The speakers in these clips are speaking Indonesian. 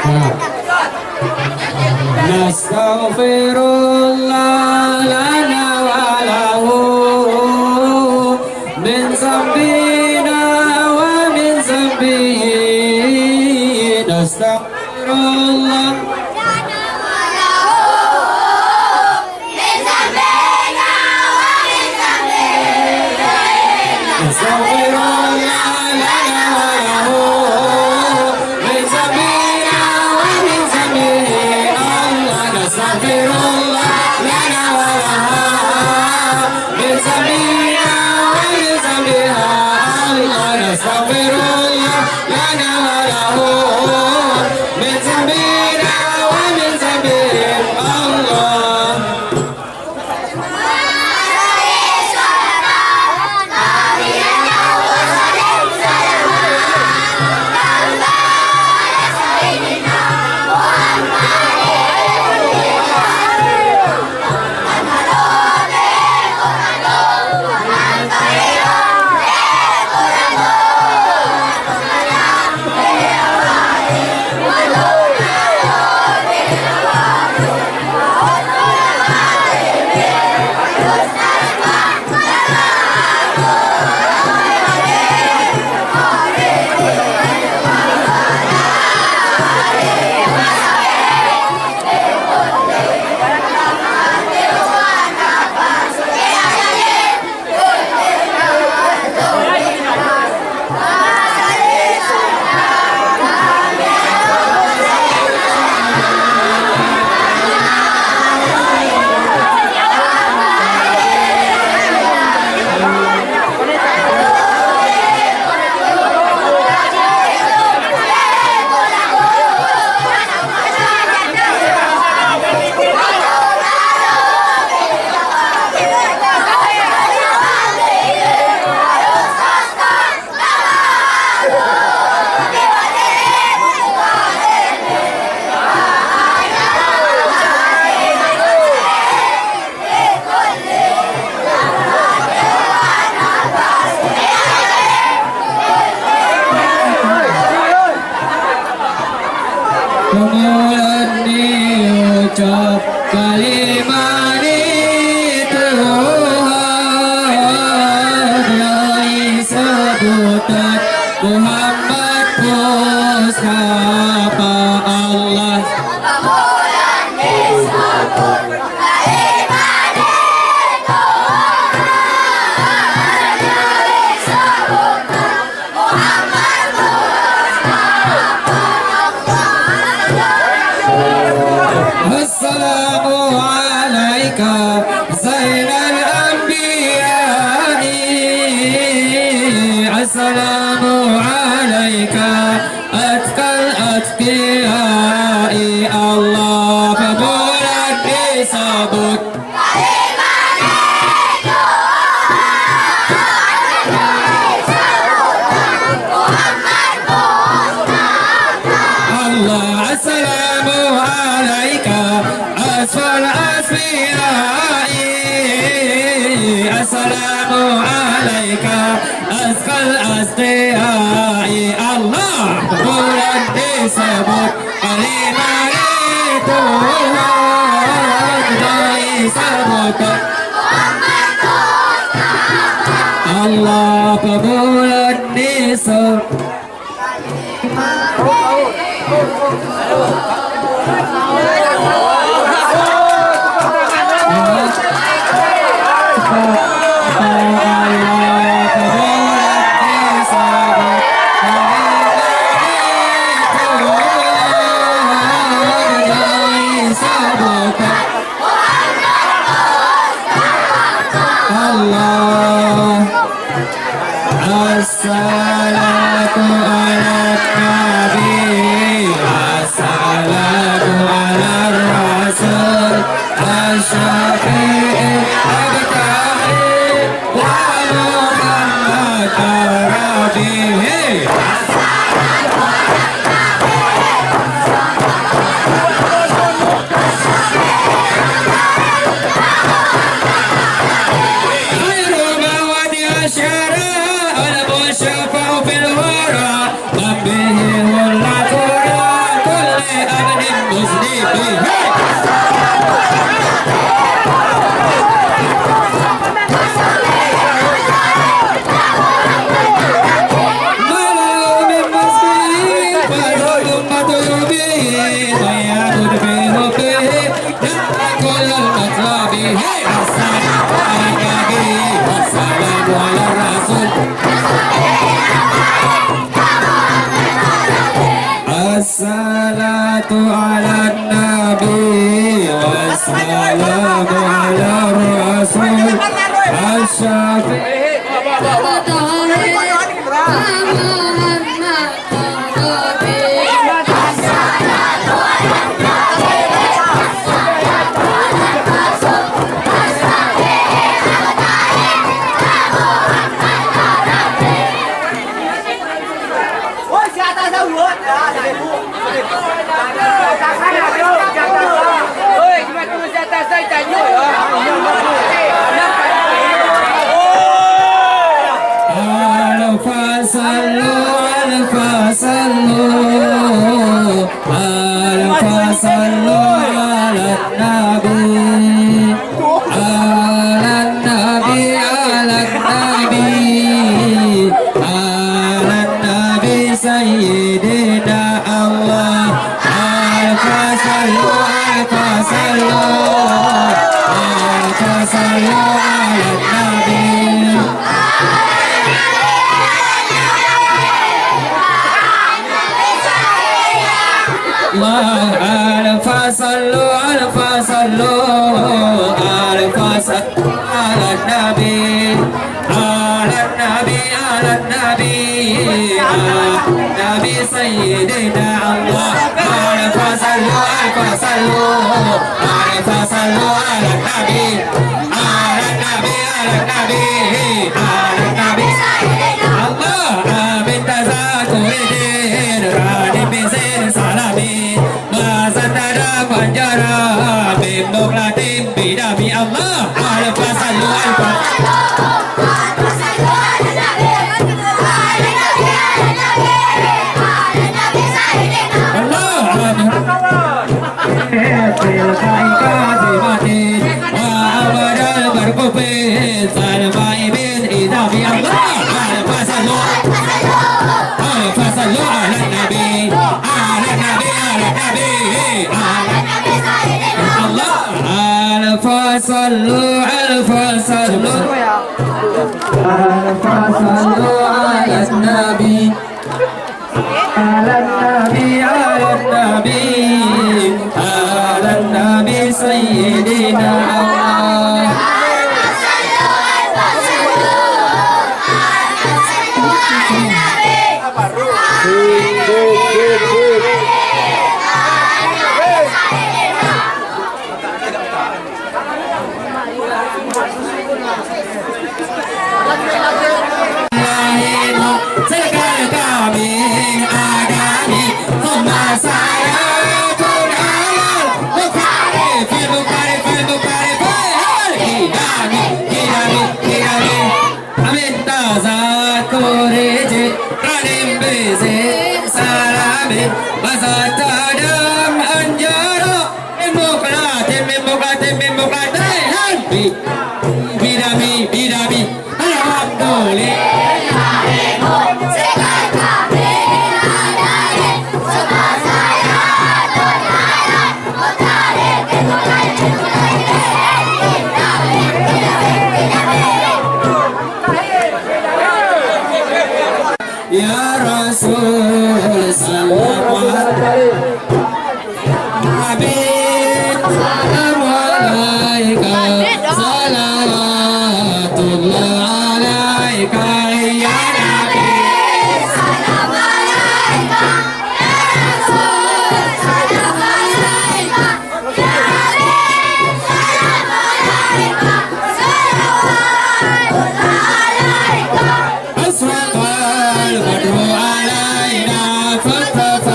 Nastaghfirullah lana wa lahu min zambina wa min zambihi. Nastaghfirullah kemuliaan diucap kalimat Tuhan dari sebutan Muhammad Mustafa Allah. Kemuliaan disebut kalimat Tuhan dari sebutan Muhammad Assalamu alaika Zainal Anbiya'i. Assalamu alaika Atqal Atqiya'i. Allah kemuliaan disebut Allah. Assalamu alaika asfal asfiya'i. Assalamu alaika asfal asfiya'i. Allah kemuliaan disebut kalimat Tuhan disebut Allah kemuliaan disebut Assalatu ala nabi, assalatu ala أمة به ويعبد بربه لا كل المطلب السلام على النبي والسلام على الرسول الصلاة على النبي والسلام على الرسول الشافعي سيدنا الله ألف صلوا على النبي الله ألف صلوا على النبي نبي سيدنا الله ألف صلوا على النبي الله من تذاكر دين راني بزين سلامي ما زدنا فجرا من مغلطين بدمي الله ألف صلوا صلوا ألف صلوا على النبي على النبي سيدنا الله Bidami, Ya Rasul sallallahu Habib salam alaika salatullah alaika ya Nabi salam alaika ya Rasul salam alaika ya Habib salam alaika salawatullah alaika أسرق البدر علينا فاتفق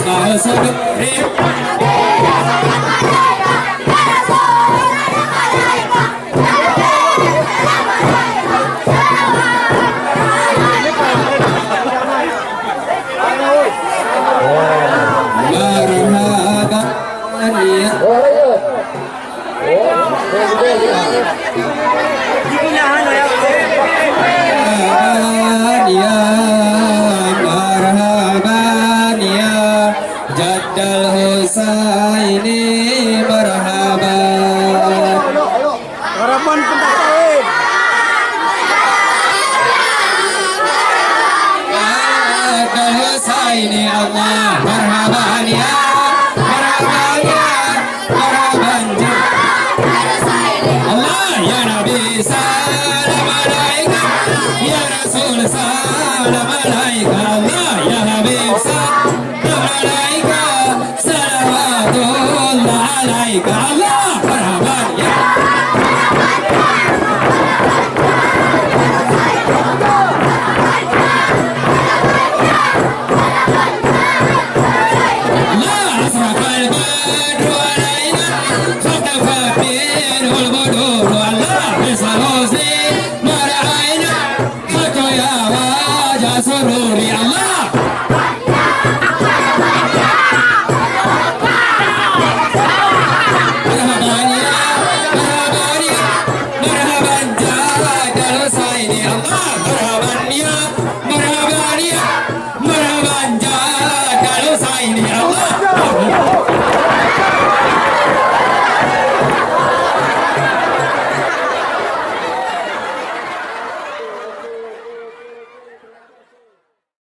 Misbah Suduri Jaddal Husaini marhaban. Harapan pentasawin. Jaddal Husaini Allah